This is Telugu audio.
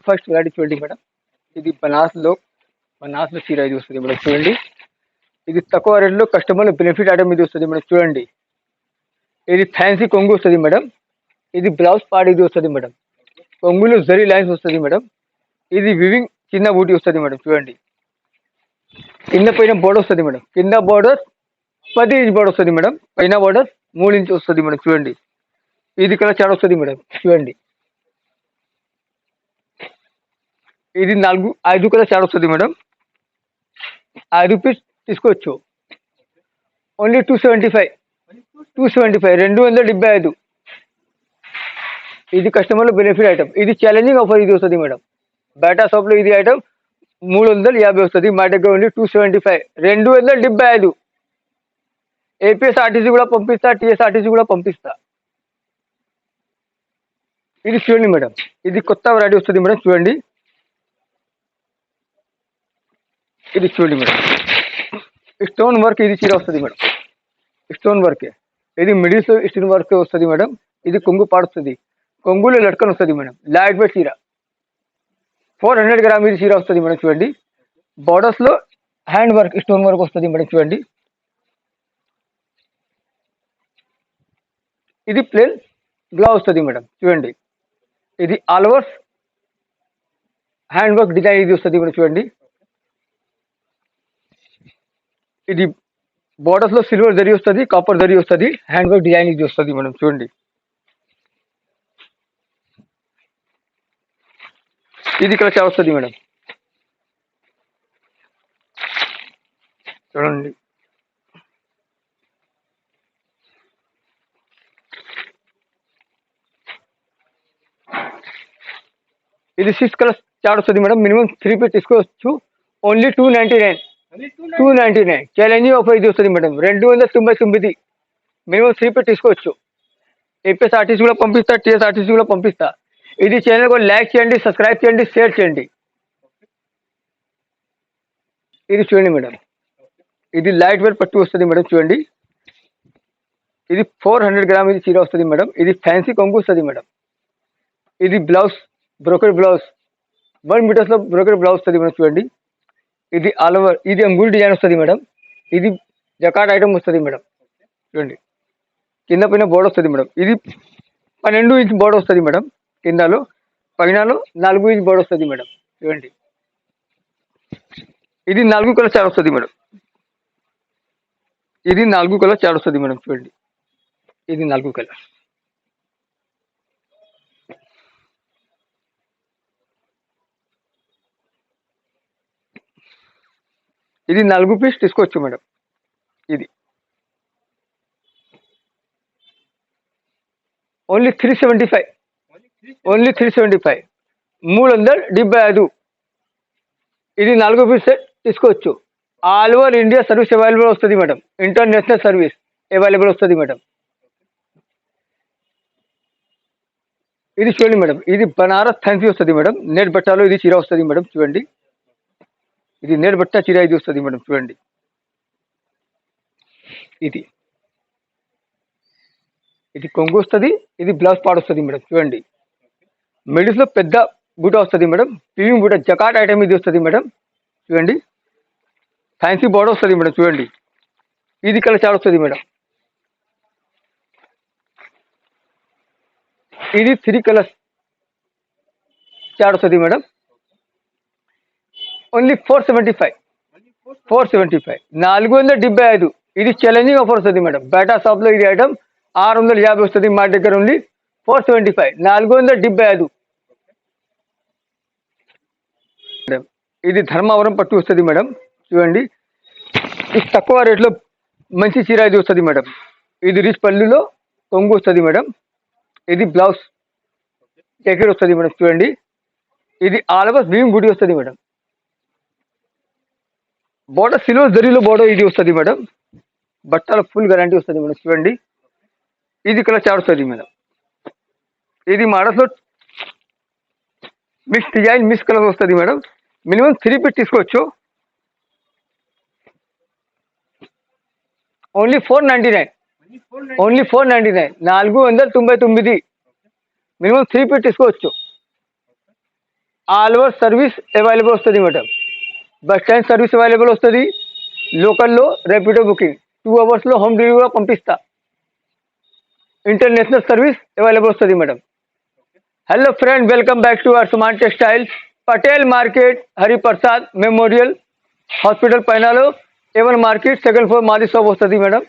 ఫస్ట్ వెరైటీ చూడండి మేడం. ఇది బనారస్లో చీర ఇది వస్తుంది మేడం. చూడండి, ఇది తక్కువ రేట్లో కస్టమర్ బెనిఫిట్ ఐటమ్ ఇది వస్తుంది మేడం. చూడండి, ఇది ఫ్యాన్సీ కొంగు వస్తుంది మేడం. ఇది బ్లౌజ్ పార్ట్ ఇది వస్తుంది మేడం. కొంగులో జరీ లైన్స్ వస్తుంది మేడం. ఇది వివింగ్ చిన్న బూటీ వస్తుంది మేడం. చూడండి, కింద పైన బోర్డర్ వస్తుంది మేడం. కింద బోర్డర్ 10 ఇంచ్ బోర్డర్ వస్తుంది మేడం. పైన బోర్డర్ 3 ఇంచ్ వస్తుంది మేడం. చూడండి, ఇది కలర్ చాట్ వస్తుంది మేడం. చూడండి, ఇది 5 కలర్ చాట్ వస్తుంది మేడం. 5 రూపీస్ తీసుకోవచ్చు. ఓన్లీ 275. 275. ఇది కస్టమర్లో బెనిఫిట్ ఐటమ్. ఇది ఛాలెంజింగ్ ఆఫర్ ఇది వస్తుంది మేడం. బయట షాప్లో ఇది ఐటమ్ 350 వస్తుంది. మా దగ్గర ఓన్లీ 275. 275. ఏపీఎస్ఆర్టీసీ కూడా పంపిస్తా, టీఎస్ఆర్టీసీ కూడా పంపిస్తా. ఇది చూడండి మేడం, ఇది కొత్త వెరైటీ వస్తుంది మేడం. చూడండి, ఇది చూడండి మేడం, స్టోన్ వర్క్ ఇది చీర వస్తుంది మేడం. స్టోన్ వర్క్, ఇది మిడిల్స్ స్టోన్ వర్క్ వస్తుంది మేడం. ఇది కొంగు పాడుతుంది, కొంగులో లట్కన్ వస్తుంది మేడం. లైట్ వెయిట్ చీర, 400 గ్రామ్ ఇది చీర వస్తుంది మేడం. చూడండి, బార్డర్స్లో హ్యాండ్ వర్క్ స్టోన్ వర్క్ వస్తుంది మేడం. చూడండి, ఇది ప్లేన్ బ్లౌజ్ వస్తుంది మేడం. చూడండి, ఇది all overs hand work design ఇది వస్తుంది మేడం. చూడండి, ఇది బార్డర్స్లో సిల్వర్ జరీ వస్తుంది, కాపర్ జరీ వస్తుంది, హ్యాండ్ వర్క్ డిజైన్ ఇది వస్తుంది మేడం. చూడండి, ఇది ఇక్కడ చాలా వస్తుంది మేడం. చూడండి, ఇది 6 కలర్స్ చార్ట్ వస్తుంది మేడం. మినిమం 3 పీస్ తీసుకోవచ్చు. ఓన్లీ 299. 299 ఛాలెంజింగ్ ఆఫర్ ఇది వస్తుంది మేడం. 299. మినిమం 3 పీస్ తీసుకోవచ్చు. ఏపీఎస్ఆర్టీసీ కూడా పంపిస్తా, టీఎస్ఆర్టీసీ కూడా పంపిస్తా. ఇది ఛానల్ కూడా లైక్ చేయండి, సబ్స్క్రైబ్ చేయండి, షేర్ చేయండి. ఇది చూడండి మేడం, ఇది లైట్ వెయిట్ పట్టు వస్తుంది మేడం. చూడండి, ఇది 400 గ్రామ్ ఇది చీర వస్తుంది మేడం. ఇది ఫ్యాన్సీ కొంగు వస్తుంది మేడం. ఇది బ్లౌజ్ బ్రోకెడ్ బ్లౌజ్ 1 మీటర్స్లో బ్రోకెడ్ బ్లౌజ్ వస్తుంది మేడం. చూడండి, ఇది ఆల్ ఓవర్, ఇది అంగుల్ డిజైన్ వస్తుంది మేడం. ఇది జకాట్ ఐటమ్ వస్తుంది మేడం. చూడండి, కింద పైన బోర్డర్ వస్తుంది మేడం. ఇది 12 ఇంచ్ బోర్డర్ వస్తుంది మేడం. కిందలో పైనలో 4 ఇంచ్ బోర్డర్ వస్తుంది మేడం. చూడండి, ఇది 4 కలర్ చాట్ వస్తుంది మేడం. ఇది 4 కలర్ చాట్ వస్తుంది మేడం. చూడండి, ఇది 4 కలర్. ఇది 4 పీస్ తీసుకోవచ్చు మేడం. ఇది ఓన్లీ 375. ఓన్లీ 375. 375. ఇది 4 పీస్ తీసుకోవచ్చు. All over India service available వస్తుంది మేడం. ఇంటర్నేషనల్ సర్వీస్ అవైలబుల్ వస్తుంది మేడం. ఇది చూడండి మేడం, ఇది బనారస్ ఫ్యాన్సీ వస్తుంది మేడం. నెట్ బట్టాలో ఇది చీర వస్తుంది మేడం. చూడండి, ఇది నెట్ బట్ట చీర ఇది వస్తుంది మేడం. చూడండి, ఇది కొంగు వస్తుంది, ఇది బ్లౌజ్ పార్ట్ వస్తుంది మేడం. చూడండి, మిడిల్స్లో పెద్ద బూట వస్తుంది మేడం. ప్రీమియం బూట జకాట్ ఐటమ్ ఇది వస్తుంది మేడం. చూడండి, ఫ్యాన్సీ బోర్డర్ వస్తుంది మేడం. చూడండి, ఇది కలర్ చాట్ వస్తుంది మేడం. ఇది 3 కలర్స్ చాట్ వస్తుంది మేడం. ఓన్లీ 475. 475. ఇది ఛాలెంజింగ్ ఆఫర్ వస్తుంది మేడం. బయట షాప్లో ఇది ఐటమ్ 650 వస్తుంది. మా దగ్గర ఓన్లీ 475. 475. మేడం, ఇది ధర్మవరం పట్టు వస్తుంది మేడం. చూడండి, ఇది తక్కువ రేట్లో మంచి చీర ఇది వస్తుంది మేడం. ఇది రిచ్ పళ్ళులో కొంగు వస్తుంది మేడం. ఇది బ్లౌజ్ జాకెట్ వస్తుంది మేడం. చూడండి, ఇది ఆల్ ఓవర్ వీవింగ్ బూటీ వస్తుంది మేడం. బోర్డర్ సిల్వర్ జరీలో బోర్డర్ ఇది వస్తుంది మేడం. బట్టల ఫుల్ గ్యారంటీ వస్తుంది మేడం. చూడండి, ఇది కలర్ చాట్ వస్తుంది మేడం. ఇది మోడల్స్లో మిక్స్ డిజైన్ మిక్స్ కలర్ వస్తుంది మేడం. మినిమం 3 పీస్ తీసుకోవచ్చు. ఓన్లీ 499. ఓన్లీ 499. 499. మినిమం 3 పీస్ తీసుకోవచ్చు. ఆల్ ఓవర్ సర్వీస్ అవైలబుల్ వస్తుంది madam. Bus stand service available వస్తుంది. లోకల్లో ర్యాపిడో బుకింగ్ 2 అవర్స్లో హోమ్ డెలివరీ కూడా పంపిస్తా. ఇంటర్నేషనల్ సర్వీస్ అవైలబుల్ వస్తుంది madam. Hello friend, welcome back to our Suman textiles, Patel market, Hariprasad memorial hospital పైనలో ఏవన్ మార్కెట్ సెకండ్ ఫ్లోర్ మాది షాప్ వస్తుంది మేడం.